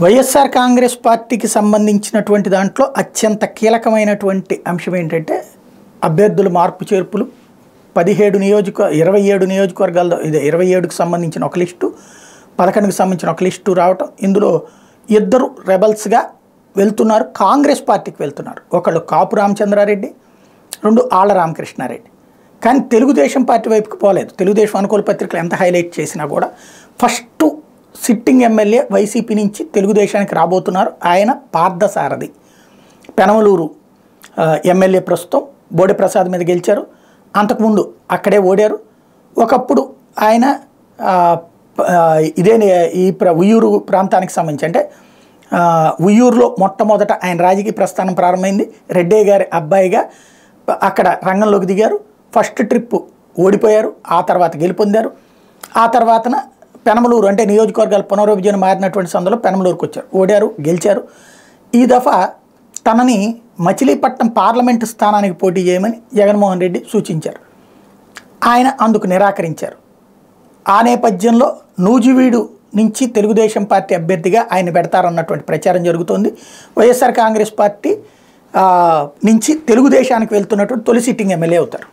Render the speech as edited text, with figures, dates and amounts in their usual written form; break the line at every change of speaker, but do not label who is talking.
వైఎస్ఆర్ కాంగ్రెస్ పార్టీకి సంబంధించినటువంటి దాంట్లో అత్యంత కీలకమైనటువంటి అంశం ఏంటంటే అభ్యర్థుల మార్పు చేర్పులు 27 నియోజకవర్గాల్లో 27కు సంబంధించిన ఒక లిస్టు 11కు సంబంధించిన ఒక లిస్టు రావటం. ఇందులో ఇద్దరు రెబల్స్గా వెళ్తున్నారు, కాంగ్రెస్ పార్టీకి వెళ్తున్నారు. ఒకళ్ళు కాపు రామచంద్రారెడ్డి, రెండు ఆళ్ల రామకృష్ణారెడ్డి. కానీ తెలుగుదేశం పార్టీ వైపుకి పోలేదు. తెలుగుదేశం అనుకూల పత్రికలు ఎంత హైలైట్ చేసినా కూడా ఫస్ట్ సిట్టింగ్ ఎమ్మెల్యే వైసీపీ నుంచి తెలుగుదేశానికి రాబోతున్నారు. ఆయన పార్థసారథి, పెనమలూరు ఎమ్మెల్యే, ప్రస్తుతం బోడి ప్రసాద్ మీద గెలిచారు. అంతకుముందు అక్కడే ఓడారు. ఒకప్పుడు ఆయన ఉయ్యూరు ప్రాంతానికి సంబంధించి, అంటే ఉయ్యూరులో మొట్టమొదట ఆయన రాజకీయ ప్రస్థానం ప్రారంభమైంది. రెడ్డయ్య గారి అబ్బాయిగా అక్కడ రంగంలోకి దిగారు. ఫస్ట్ ట్రిప్ ఓడిపోయారు, ఆ తర్వాత గెలుపొందారు. ఆ తర్వాతన పెనమలూరు, అంటే నియోజకవర్గాలు పునర్విభజన మారినటువంటి సందర్భంలో పెనమలూరుకు వచ్చారు, ఓడారు, గెలిచారు. ఈ దఫా తనని మచిలీపట్నం పార్లమెంటు స్థానానికి పోటీ చేయమని జగన్మోహన్ రెడ్డి సూచించారు. ఆయన అందుకు నిరాకరించారు. ఆ నేపథ్యంలో నూజివీడు నుంచి తెలుగుదేశం పార్టీ అభ్యర్థిగా ఆయన పెడతారన్నటువంటి ప్రచారం జరుగుతోంది. వైఎస్ఆర్ కాంగ్రెస్ పార్టీ నుంచి తెలుగుదేశానికి వెళ్తున్నటువంటి తొలి సిట్టింగ్ ఎమ్మెల్యే అవుతారు.